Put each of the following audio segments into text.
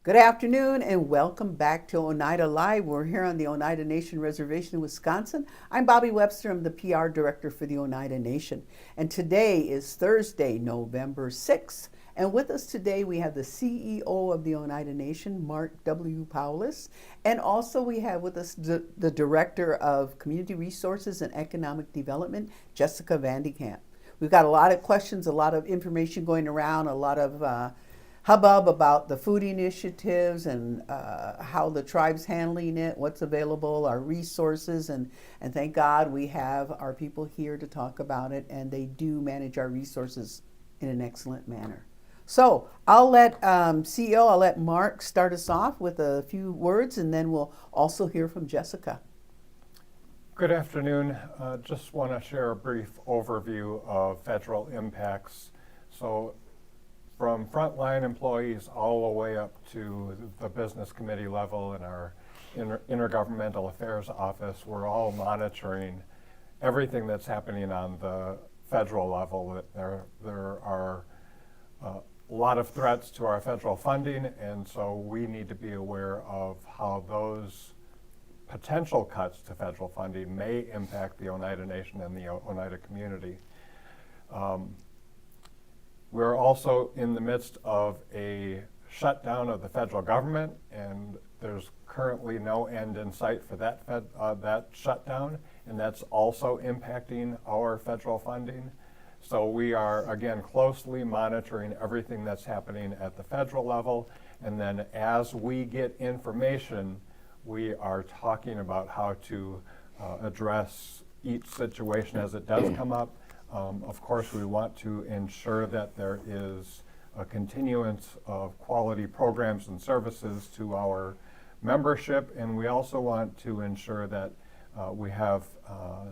Good afternoon and welcome back to Oneida Live. We're here on the Oneida Nation Reservation in Wisconsin. I'm Bobby Webster. I'm the PR director for the Oneida Nation. And today is Thursday, November 6th. And with us today we have the CEO of the Oneida Nation, Mark W. Powlis. And also we have with us the Director of Community Resources and Economic Development, Jessica Vandekamp. We've got a lot of questions, a lot of information going around, a lot of hubbub about the food initiatives and how the tribe's handling it, what's available, our resources, and thank God we have our people here to talk about it, and they do manage our resources in an excellent manner. So I'll let CEO, I'll let Mark start us off with a few words, and then we'll also hear from Jessica. Good afternoon. Just want to share a brief overview of federal impacts. So from frontline employees all the way up to the business committee level in our intergovernmental affairs office, we're all monitoring everything that's happening on the federal level. There are a lot of threats to our federal funding, and so we need to be aware of how those potential cuts to federal funding may impact the Oneida Nation and the Oneida community. We're also in the midst of a shutdown of the federal government, and there's currently no end in sight for that shutdown, and that's also impacting our federal funding. So we are, again, closely monitoring everything that's happening at the federal level, and then as we get information, we are talking about how to address each situation as it does come up. Of course, we want to ensure that there is a continuance of quality programs and services to our membership, and we also want to ensure that we have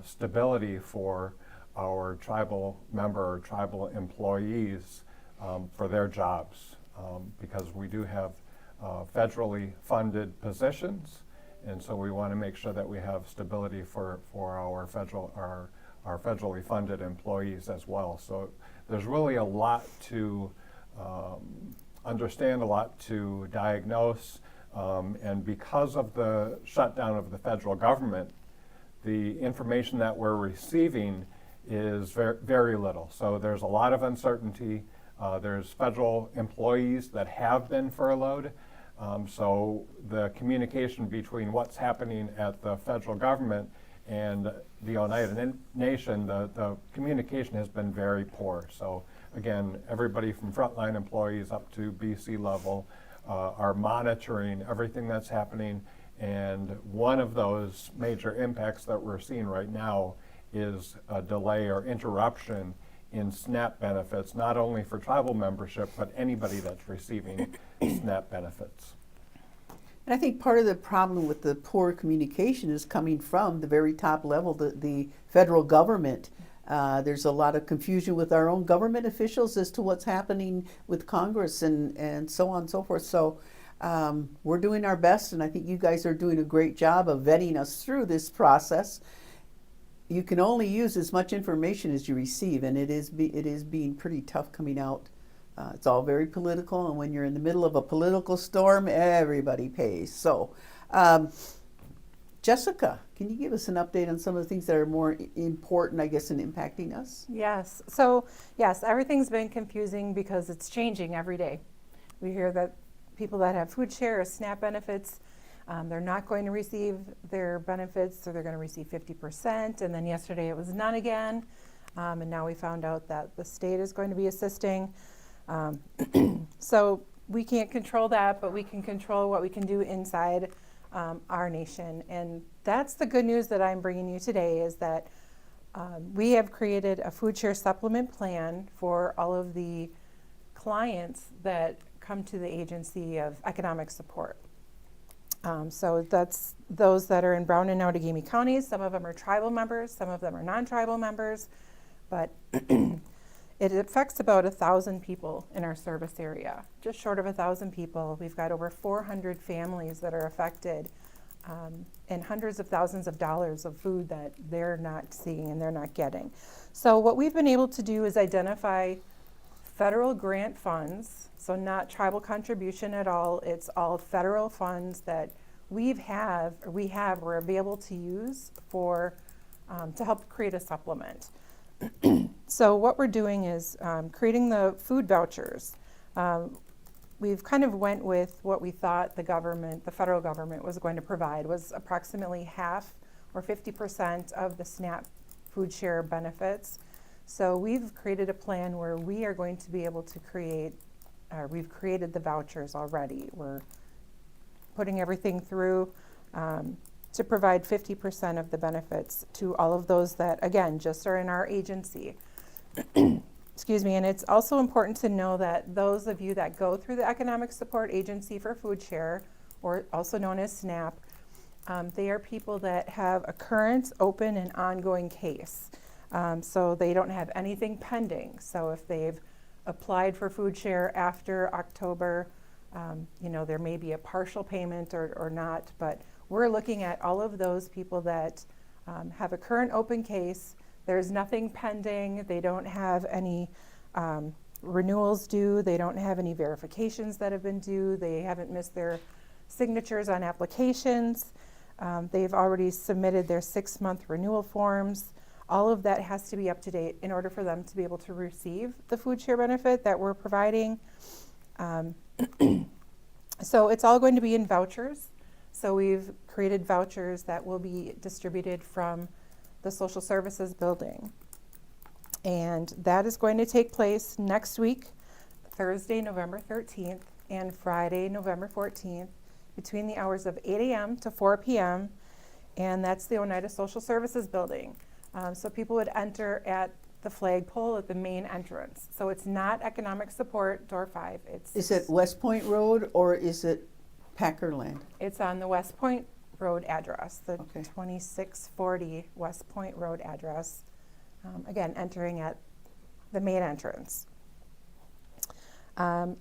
stability for our tribal member or tribal employees for their jobs, because we do have federally funded positions, and so we want to make sure that we have stability for our federally funded employees as well. So there's really a lot to understand, a lot to diagnose, and because of the shutdown of the federal government, the information that we're receiving is very, very little. So there's a lot of uncertainty. There's federal employees that have been furloughed. So the communication between what's happening at the federal government and the Oneida Nation, the communication has been very poor. So again, everybody from frontline employees up to BC level are monitoring everything that's happening. And one of those major impacts that we're seeing right now is a delay or interruption in SNAP benefits, not only for tribal membership, but anybody that's receiving SNAP benefits. And I think part of the problem with the poor communication is coming from the very top level, the federal government. There's a lot of confusion with our own government officials as to what's happening with Congress and so on and so forth. So we're doing our best, and I think you guys are doing a great job of vetting us through this process. You can only use as much information as you receive, and it is being pretty tough coming out. It's all very political, and when you're in the middle of a political storm, everybody pays. So, Jessica, can you give us an update on some of the things that are more important, I guess, in impacting us? Yes. So, yes, everything's been confusing because it's changing every day. We hear that people that have food share or SNAP benefits, they're not going to receive their benefits, so they're going to receive 50%. And then yesterday it was none again. And now we found out that the state is going to be assisting. So we can't control that, but we can control what we can do inside our nation. And that's the good news that I'm bringing you today, is that we have created a food share supplement plan for all of the clients that come to the Agency of Economic Support. So that's those that are in Brown and Outagamie counties. Some of them are tribal members, some of them are non-tribal members, but it affects about 1,000 people in our service area, just short of 1,000 people. We've got over 400 families that are affected, and hundreds of thousands of dollars of food that they're not seeing and they're not getting. So what we've been able to do is identify federal grant funds, so not tribal contribution at all. It's all federal funds that we're able to use for to help create a supplement. So what we're doing is creating the food vouchers. We've kind of went with what we thought the federal government was going to provide, was approximately half or 50% of the SNAP food share benefits. So we've created a plan where we are going to be able to we've created the vouchers already. We're putting everything through to provide 50% of the benefits to all of those that, again, just are in our agency. Excuse me, and it's also important to know that those of you that go through the Economic Support Agency for Food Share, or also known as SNAP, they are people that have a current, open, and ongoing case. So they don't have anything pending. So if they've applied for food share after October, there may be a partial payment or not, but we're looking at all of those people that have a current open case. There's nothing pending. They don't have any renewals due. They don't have any verifications that have been due. They haven't missed their signatures on applications. They've already submitted their 6-month renewal forms. All of that has to be up to date in order for them to be able to receive the food share benefit that we're providing. So it's all going to be in vouchers. So we've created vouchers that will be distributed from the Social Services Building. And that is going to take place next week, Thursday, November 13th, and Friday, November 14th, between the hours of 8 a.m. to 4 p.m., and that's the Oneida Social Services Building. So people would enter at the flagpole at the main entrance. So it's not Economic Support, door 5. Is it West Point Road or is it Packerland? It's on the West Point Road address, the Okay. 2640 West Point Road address. Again, entering at the main entrance. And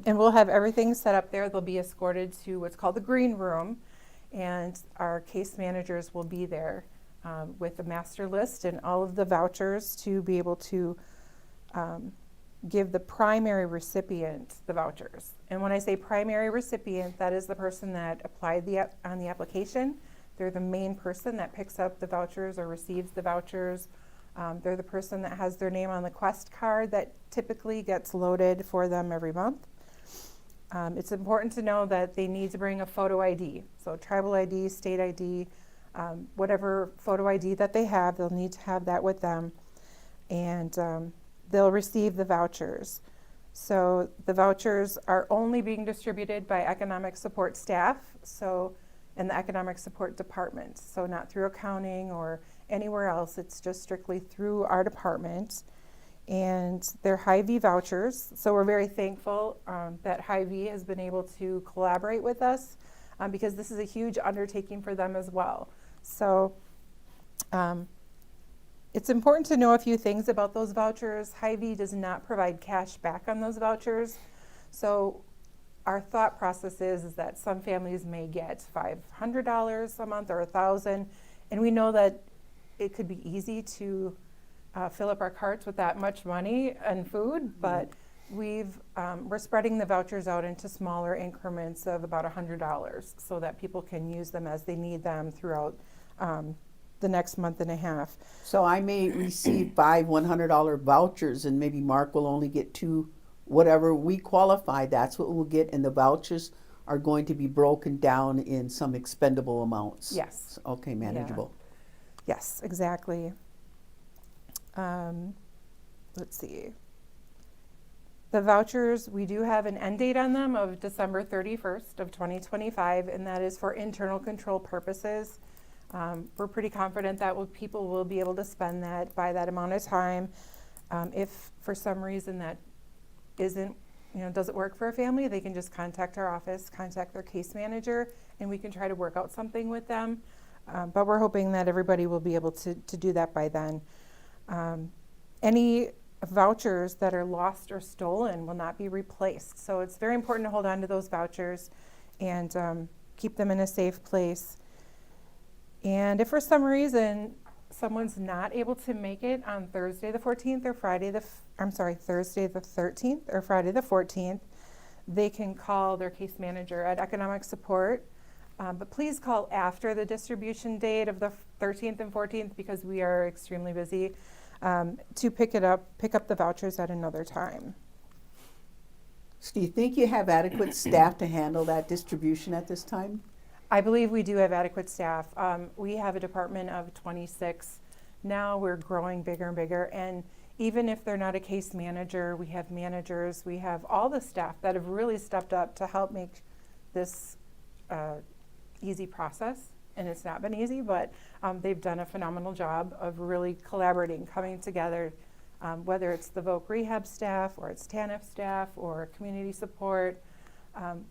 we'll have everything set up there. They'll be escorted to what's called the green room, and our case managers will be there with a master list and all of the vouchers to be able to give the primary recipient the vouchers. And when I say primary recipient, that is the person that applied on the application. They're the main person that picks up the vouchers or receives the vouchers. They're the person that has their name on the Quest card that typically gets loaded for them every month. It's important to know that they need to bring a photo ID. So tribal ID, state ID, whatever photo ID that they have, they'll need to have that with them. And they'll receive the vouchers. So the vouchers are only being distributed by economic support staff, so in the economic support department. So not through accounting or anywhere else, it's just strictly through our department. And they're Hy-Vee vouchers, so we're very thankful that Hy-Vee has been able to collaborate with us because this is a huge undertaking for them as well. So it's important to know a few things about those vouchers. Hy-Vee does not provide cash back on those vouchers. So our thought process is that some families may get $500 a month or $1,000, and we know that it could be easy to fill up our carts with that much money and food, but we're spreading the vouchers out into smaller increments of about $100 so that people can use them as they need them throughout the next month and a half. So I may receive 5 $100 vouchers and maybe Mark will only get 2, whatever we qualify, that's what we'll get, and the vouchers are going to be broken down in some expendable amounts. Yes. Okay, manageable. Yes, exactly. Let's see. The vouchers, we do have an end date on them of December 31st of 2025, and that is for internal control purposes. We're pretty confident that people will be able to spend that by that amount of time. If for some reason that doesn't work for a family, they can just contact our office, contact their case manager, and we can try to work out something with them. But we're hoping that everybody will be able to do that by then. Any vouchers that are lost or stolen will not be replaced. So it's very important to hold on to those vouchers and keep them in a safe place. And if for some reason someone's not able to make it on Thursday the 14th or Thursday the 13th or Friday the 14th, they can call their case manager at Economic Support. But please call after the distribution date of the 13th and 14th because we are extremely busy to pick up the vouchers at another time. So do you think you have adequate staff to handle that distribution at this time? I believe we do have adequate staff. We have a department of 26. Now we're growing bigger and bigger. And even if they're not a case manager, we have managers, we have all the staff that have really stepped up to help make this easy process. And it's not been easy, but they've done a phenomenal job of really collaborating, coming together, whether it's the VOC rehab staff or it's TANF staff or community support.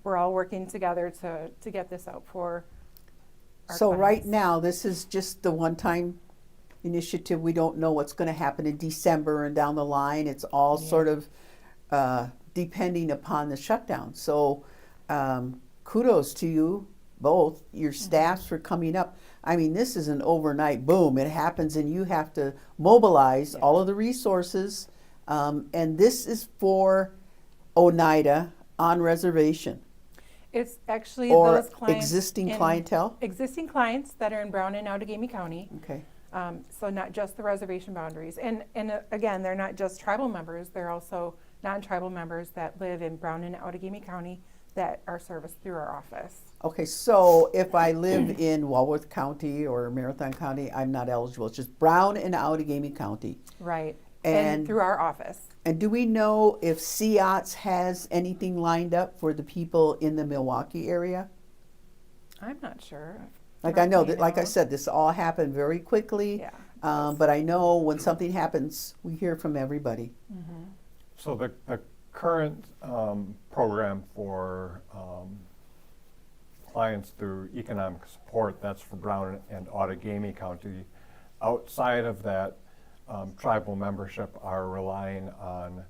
We're all working together to get this out for our So clients. right now, this is just the one-time initiative. We don't know what's going to happen in December and down the line. It's all Yeah. sort of depending upon the shutdown. So kudos to you both, your staffs for coming up. I mean, this is an overnight boom. It happens and you have to mobilize Yeah. all of the resources. And this is for Oneida on reservation It's actually or those clients. existing clientele. Existing clients that are in Brown and Outagamie County. Okay. So not just the reservation boundaries. And again, they're not just tribal members, they're also non-tribal members that live in Brown and Outagamie County that are serviced through our office. Okay, so if I live in Walworth County or Marathon County, I'm not eligible. It's just Brown and Outagamie County. Right. And- through our office. And do we know if CIOTS has anything lined up for the people in the Milwaukee area? I'm not sure. Like I know Mark, do that, you like I know? said, this all happened very quickly. Yeah. But I know when something happens, we hear from everybody. So the current program for clients through economic support, that's for Brown and Outagamie County. Outside of that, tribal membership are relying on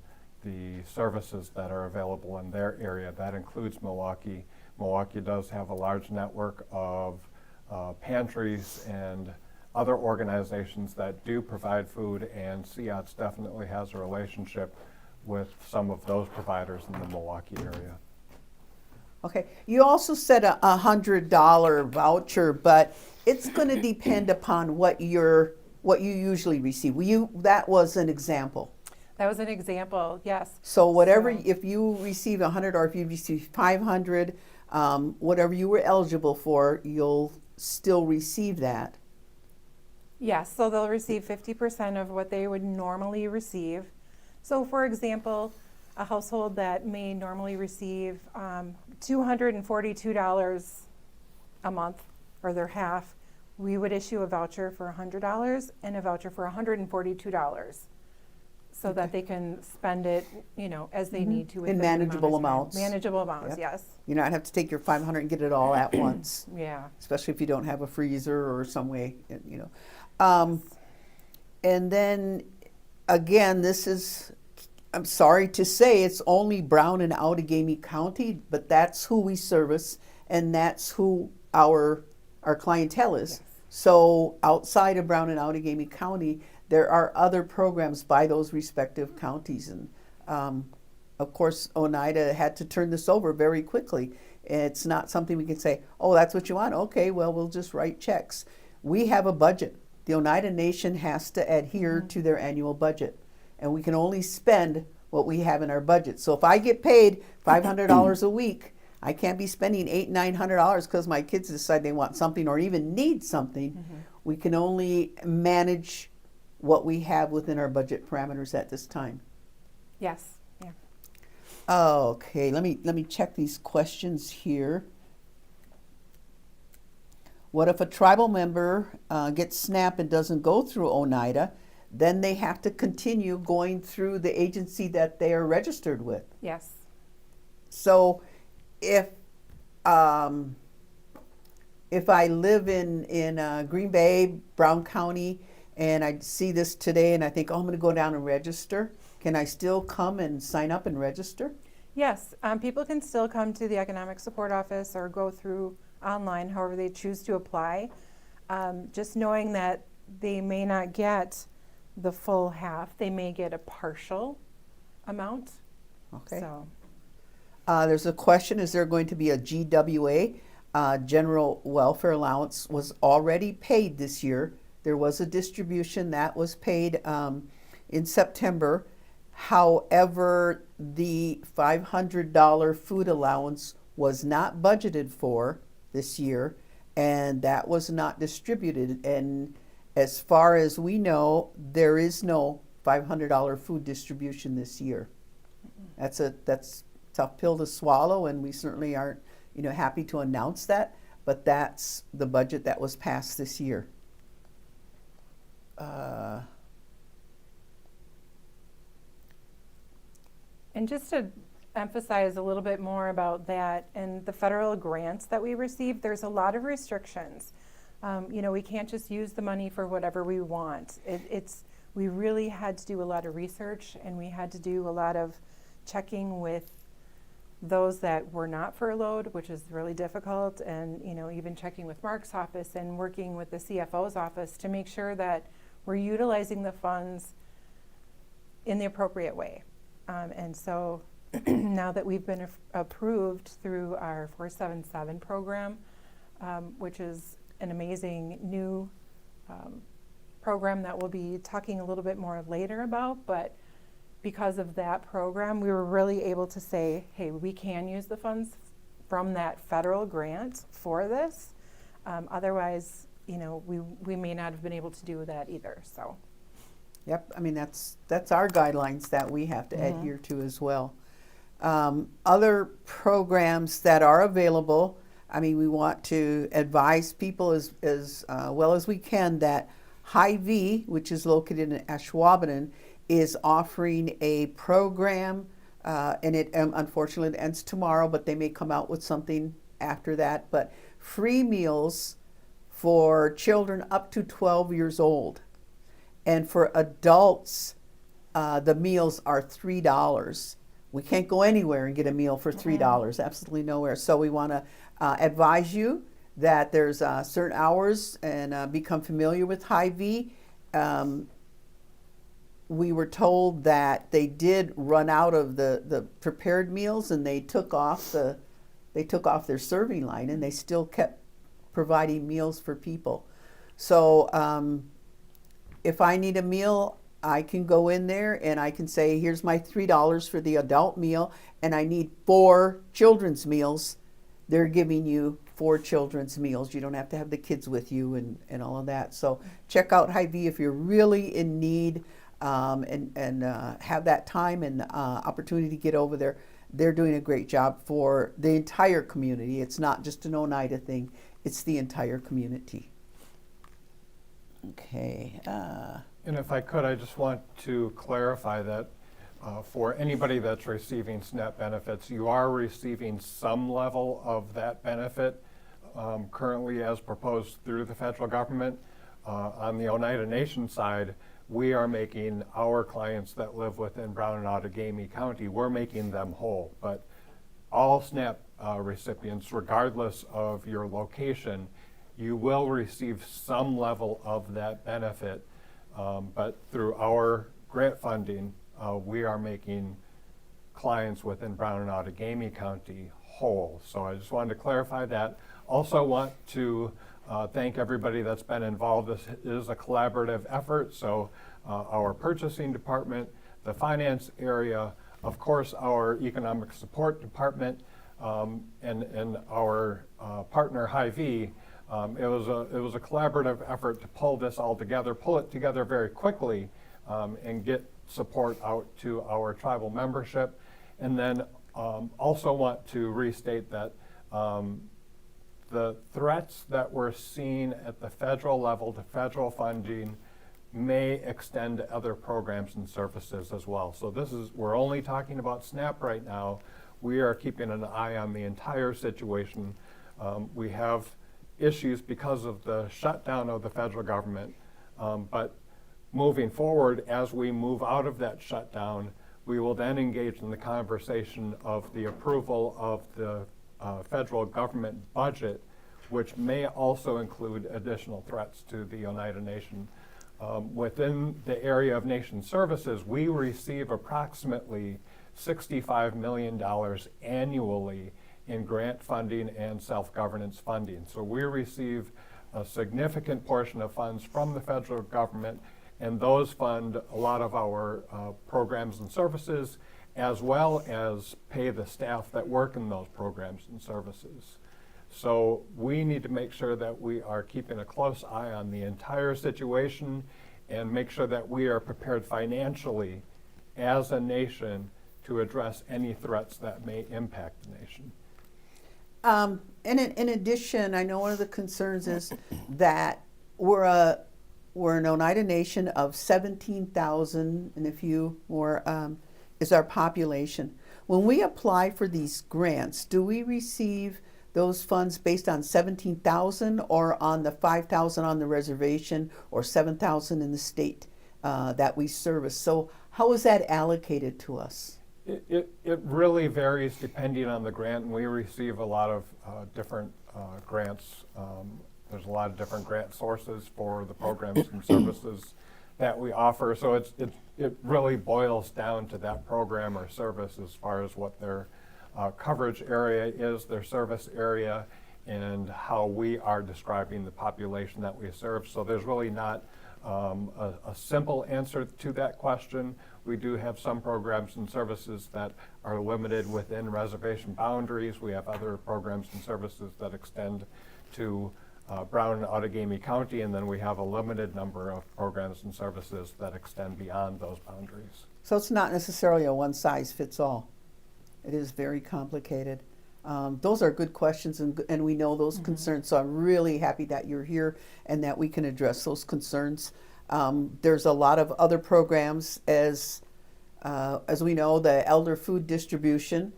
the services that are available in their area. That includes Milwaukee. Milwaukee does have a large network of pantries and other organizations that do provide food, and CIOTS definitely has a relationship with some of those providers in the Milwaukee area. Okay, you also said a $100 voucher, but it's going to depend upon what you usually receive. That was an example. That was an example, yes. So whatever, So- if you receive 100 or if you receive 500, whatever you were eligible for, you'll still receive that. Yes, so they'll receive 50% of what they would normally receive. So for example, a household that may normally receive $242 a month, or their half, we would issue a voucher for $100 and a voucher for $142, so that they can spend it, as they need to. In within the amount of manageable time. amounts. Manageable amounts, Yep. yes. You not have to take your 500 and get it all at once, Yeah. especially if you don't have a freezer or some way, And then, again, I'm sorry to say, it's only Brown and Outagamie County, but that's who we service, and that's who our clientele is. Yes. So outside of Brown and Outagamie County, there are other programs by those respective counties. And of course, Oneida had to turn this over very quickly. It's not something we can say, oh, that's what you want? Okay, well, we'll just write checks. We have a budget. The Oneida Nation has to adhere to their annual budget, and we can only spend what we have in our budget. So if I get paid $500 a week, I can't be spending $800-900 because my kids decide they want something or even need something. We can only manage what we have within our budget parameters at this time. Yes. Yeah. Okay, let me check these questions here. What if a tribal member gets SNAP and doesn't go through Oneida? Then they have to continue going through the agency that they are registered with. Yes. So if I live in Green Bay, Brown County, and I see this today and I think, oh, I'm going to go down and register, can I still come and sign up and register? Yes, people can still come to the Economic Support Office or go through online, however they choose to apply. Just knowing that they may not get the full half. They may get a partial amount. Okay. So, There's a question, is there going to be a GWA? General Welfare Allowance was already paid this year. There was a distribution that was paid in September. However, the $500 food allowance was not budgeted for this year, and that was not distributed. And as far as we know, there is no $500 food distribution this year. That's a tough pill to swallow, and we certainly aren't, happy to announce that. But that's the budget that was passed this year. and just to emphasize a little bit more about that and the federal grants that we received, there's a lot of restrictions. We can't just use the money for whatever we want. We really had to do a lot of research, and we had to do a lot of checking with those that were not furloughed, which is really difficult, and even checking with Mark's office and working with the CFO's office to make sure that we're utilizing the funds in the appropriate way. And so now that we've been approved through our 477 program, which is an amazing new program that we'll be talking a little bit more later about, but because of that program, we were really able to say, hey, we can use the funds from that federal grant for this. Otherwise, we may not have been able to do that either. So, Yep, I mean, that's our guidelines that we have to adhere to as well. Other programs that are available, I mean, we want to advise people as well as we can that Hy-Vee, which is located in Ashwaubenon, is offering a program, and it unfortunately it ends tomorrow, but they may come out with something after that. But free meals for children up to 12 years old. And for adults, the meals are $3. We can't go anywhere and get a meal for $3, absolutely nowhere. So we want to advise you that there's certain hours, and become familiar with Hy-Vee. We were told that they did run out of the prepared meals, and they took off their serving line, and they still kept providing meals for people. So if I need a meal, I can go in there and I can say, here's my $3 for the adult meal, and I need 4 children's meals. They're giving you 4 children's meals. You don't have to have the kids with you and all of that. So check out Hy-Vee if you're really in need, and have that time and opportunity to get over there. They're doing a great job for the entire community. It's not just an Oneida thing. It's the entire community. Okay. And if I could, I just want to clarify that for anybody that's receiving SNAP benefits, you are receiving some level of that benefit currently as proposed through the federal government. On the Oneida Nation side, we are making our clients that live within Brown and Outagamie County, we're making them whole. But all SNAP recipients, regardless of your location, you will receive some level of that benefit. But through our grant funding, we are making clients within Brown and Outagamie County whole. So I just wanted to clarify that. Also want to thank everybody that's been involved. This is a collaborative effort. So our purchasing department, the finance area, of course, our economic support department, and our partner Hy-Vee. It was a collaborative effort to pull this all together, pull it together very quickly, and get support out to our tribal membership. And then also want to restate that the threats that we're seeing at the federal level to federal funding may extend to other programs and services as well. So we're only talking about SNAP right now. We are keeping an eye on the entire situation. We have issues because of the shutdown of the federal government. But moving forward, as we move out of that shutdown, we will then engage in the conversation of the approval of the federal government budget, which may also include additional threats to the Oneida Nation. Within the area of nation services, we receive approximately $65 million annually in grant funding and self-governance funding. So we receive a significant portion of funds from the federal government, and those fund a lot of our programs and services, as well as pay the staff that work in those programs and services. So we need to make sure that we are keeping a close eye on the entire situation and make sure that we are prepared financially as a nation to address any threats that may impact the nation. In addition, I know one of the concerns is that we're an Oneida Nation of 17,000 and a few more is our population. When we apply for these grants, do we receive those funds based on 17,000 or on the 5,000 on the reservation or 7,000 in the state that we service? So how is that allocated to us? It really varies depending on the grant, and we receive a lot of different grants. There's a lot of different grant sources for the programs and services that we offer. So it really boils down to that program or service as far as what their coverage area is, their service area, and how we are describing the population that we serve. So there's really not a simple answer to that question. We do have some programs and services that are limited within reservation boundaries. We have other programs and services that extend to Brown and Outagamie County, and then we have a limited number of programs and services that extend beyond those boundaries. So it's not necessarily a one-size-fits-all. It is very complicated. Those are good questions, and we know those concerns, so I'm really happy that you're here and that we can address those concerns. There's a lot of other programs, as we know, the Elder Food Distribution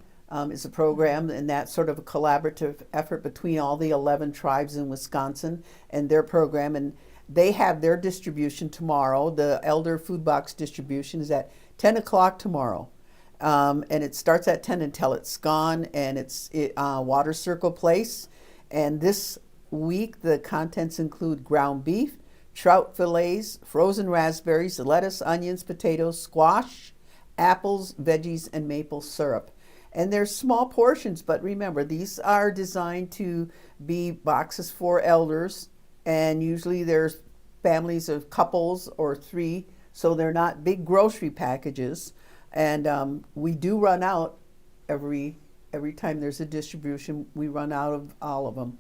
is a program, and that's sort of a collaborative effort between all the 11 tribes in Wisconsin and their program, and they have their distribution tomorrow. The Elder Food Box distribution is at 10 o'clock tomorrow. And it starts at 10 until it's gone, and it's Water Circle Place. And this week, the contents include ground beef, trout fillets, frozen raspberries, lettuce, onions, potatoes, squash, apples, veggies, and maple syrup. And they're small portions, but remember, these are designed to be boxes for elders, and usually there's families of couples or three, so they're not big grocery packages. And we do run out every time there's a distribution. We run out of all of them.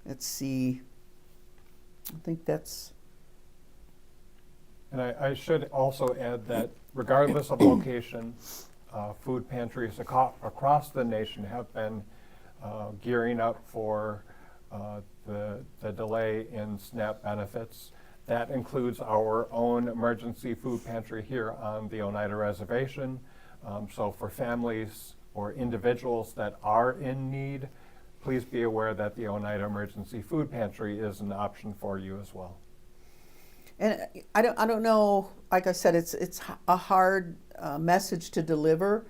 Let's see. I think that's. And I should also add that regardless of location, food pantries across the nation have been gearing up for the delay in SNAP benefits. That includes our own emergency food pantry here on the Oneida Reservation. So for families or individuals that are in need, please be aware that the Oneida Emergency Food Pantry is an option for you as well. And I don't know, like I said, it's a hard message to deliver,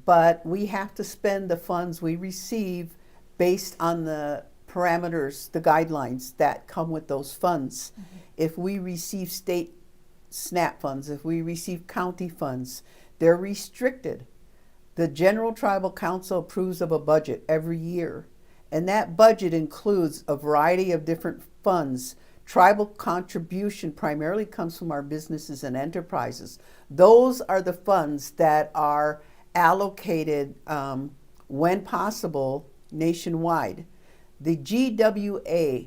but we have to spend the funds we receive based on the parameters, the guidelines that come with those funds. If we receive state SNAP funds, if we receive county funds, they're restricted. The General Tribal Council approves of a budget every year, and that budget includes a variety of different funds. Tribal contribution primarily comes from our businesses and enterprises. Those are the funds that are allocated when possible nationwide. The GWA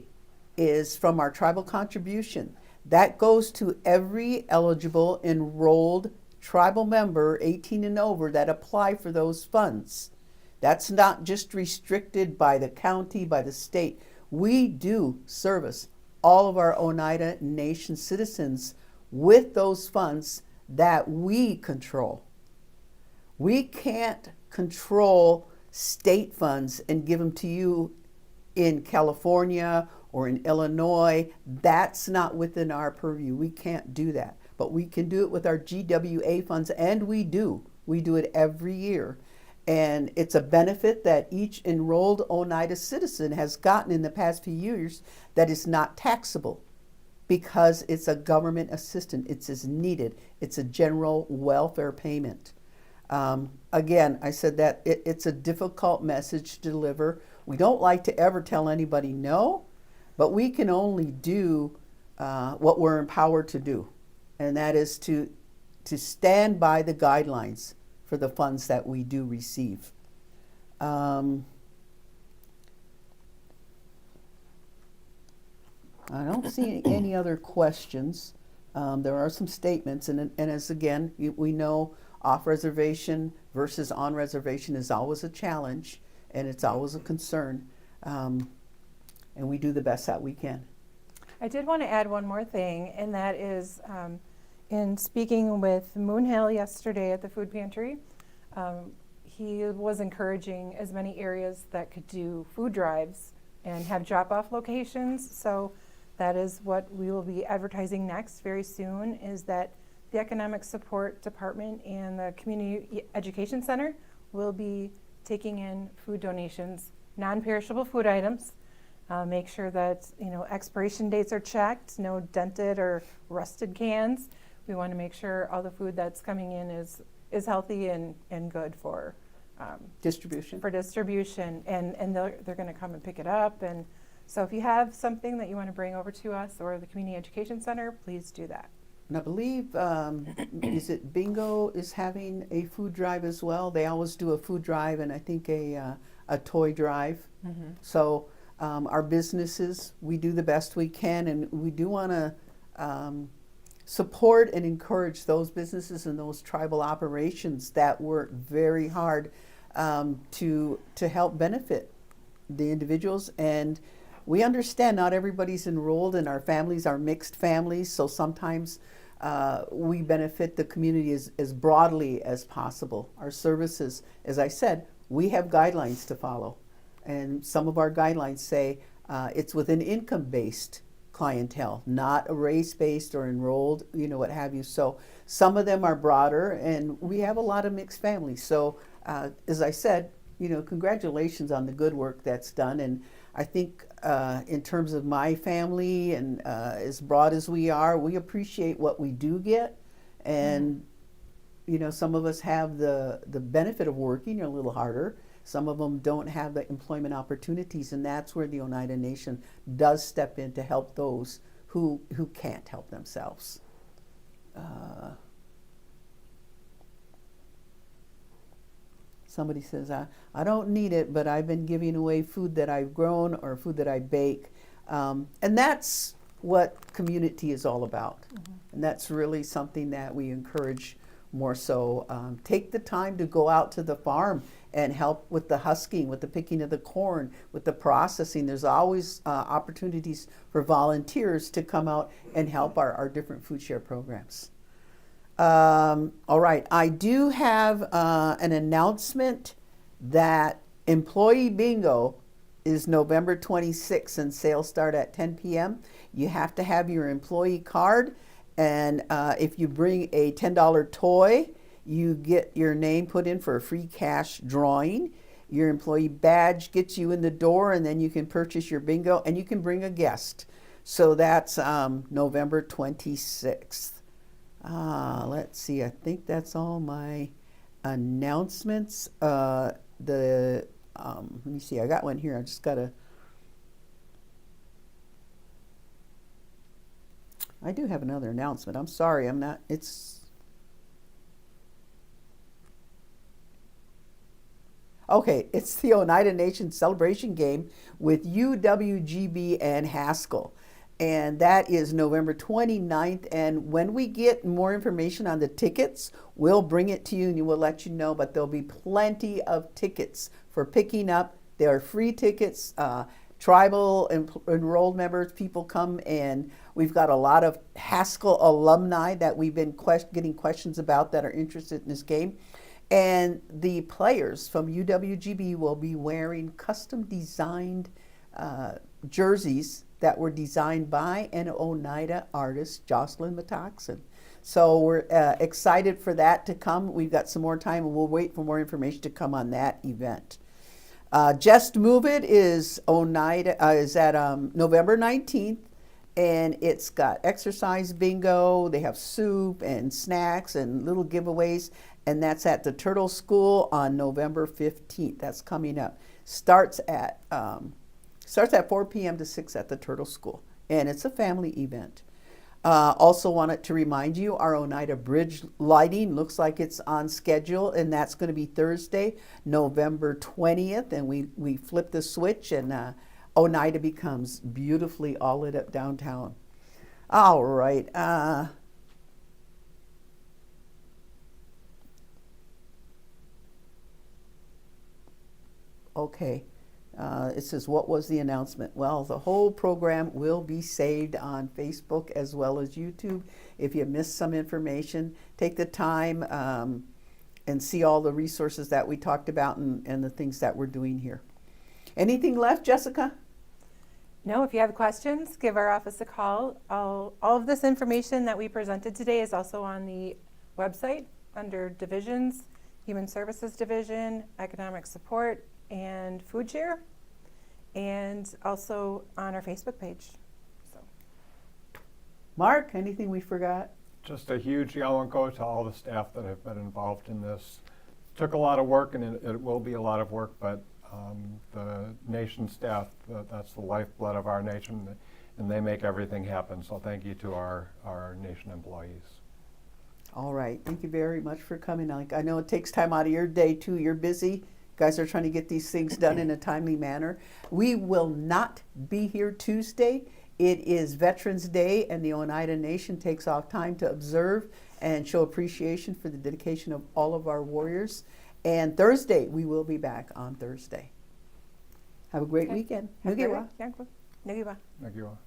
is from our tribal contribution. That goes to every eligible enrolled tribal member 18 and over that apply for those funds. That's not just restricted by the county, by the state. We do service all of our Oneida Nation citizens with those funds that we control. We can't control state funds and give them to you in California or in Illinois. That's not within our purview. We can't do that. But we can do it with our GWA funds, and we do. We do it every year. And it's a benefit that each enrolled Oneida citizen has gotten in the past few years that is not taxable because it's a government assistance. It's as needed. It's a general welfare payment. Again, I said that it's a difficult message to deliver. We don't like to ever tell anybody no, but we can only do what we're empowered to do, and that is to stand by the guidelines for the funds that we do receive. I don't see any other questions. There are some statements, and as again, we know off reservation versus on reservation is always a challenge, and it's always a concern, and we do the best that we can. I did want to add one more thing, and that is in speaking with Moonhill yesterday at the food pantry, he was encouraging as many areas that could do food drives and have drop-off locations. So that is what we will be advertising next very soon, is that the Economic Support Department and the Community Education Center will be taking in food donations, non-perishable food items. Make sure that expiration dates are checked, no dented or rusted cans. We want to make sure all the food that's coming in is healthy and good for Distribution. And they're going to come and pick it up. And so if you have something that you want to bring over to us or the Community Education Center, please do that. And I believe, is it Bingo is having a food drive as well? They always do a food drive and I think a toy drive. Mm-hmm. So our businesses, we do the best we can, and we do want to support and encourage those businesses and those tribal operations that work very hard to help benefit the individuals. And we understand not everybody's enrolled, and our families are mixed families, so sometimes we benefit the community as broadly as possible. Our services, as I said, we have guidelines to follow, and some of our guidelines say it's within income-based clientele, not a race-based or enrolled, what have you. So some of them are broader, and we have a lot of mixed families. So as I said, congratulations on the good work that's done. And I think in terms of my family and as broad as we are, we appreciate what we do get. And, some of us have the benefit of working a little harder. Some of them don't have the employment opportunities, and that's where the Oneida Nation does step in to help those who can't help themselves. Somebody says, I don't need it, but I've been giving away food that I've grown or food that I bake. And that's what community is all about. Mm-hmm. And that's really something that we encourage more so. Take the time to go out to the farm and help with the husking, with the picking of the corn, with the processing. There's always opportunities for volunteers to come out and help our different food share programs. All right, I do have an announcement that Employee Bingo is November 26th, and sales start at 10 p.m. You have to have your employee card, and if you bring a $10 toy, you get your name put in for a free cash drawing. Your employee badge gets you in the door, and then you can purchase your bingo, and you can bring a guest. So that's November 26th. Let's see, I think that's all my announcements. Let me see, I got one here. I just gotta. I do have another announcement. I'm sorry, I'm not. Okay, it's the Oneida Nation Celebration Game with UWGB and Haskell. And that is November 29th. And when we get more information on the tickets, we'll bring it to you and we'll let you know. But there'll be plenty of tickets for picking up. There are free tickets. Tribal enrolled members, people come, and we've got a lot of Haskell alumni that we've been getting questions about that are interested in this game. And the players from UWGB will be wearing custom designed jerseys that were designed by an Oneida artist, Jocelyn Metoxen. So we're excited for that to come. We've got some more time, and we'll wait for more information to come on that event. Just Move It is Oneida, is at November 19th, and it's got exercise bingo. They have soup and snacks and little giveaways, and that's at the Turtle School on November 15th. That's coming up. Starts at 4 p.m. to 6 at the Turtle School, and it's a family event. Also wanted to remind you, our Oneida Bridge lighting looks like it's on schedule, and that's going to be Thursday, November 20th, and we flip the switch, and Oneida becomes beautifully all lit up downtown. All right. Okay. It says, what was the announcement? Well, the whole program will be saved on Facebook as well as YouTube. If you missed some information, take the time and see all the resources that we talked about and the things that we're doing here. Anything left, Jessica? No, if you have questions, give our office a call. All of this information that we presented today is also on the website under divisions, Human Services Division, Economic Support, and Food Share, and also on our Facebook page. So. Mark, anything we forgot? Just a huge yellow to all the staff that have been involved in this. Took a lot of work, and it will be a lot of work, but the nation staff, that's the lifeblood of our nation, and they make everything happen. So thank you to our nation employees. All right. Thank you very much for coming. I know it takes time out of your day, too. You're busy. Guys are trying to get these things done in a timely manner. We will not be here Tuesday. It is Veterans Day, and the Oneida Nation takes off time to observe and show appreciation for the dedication of all of our warriors. And Thursday, we will be back on Thursday. Have a great weekend. Have a great Nugiwa. week. Nugiwa. Thank you all.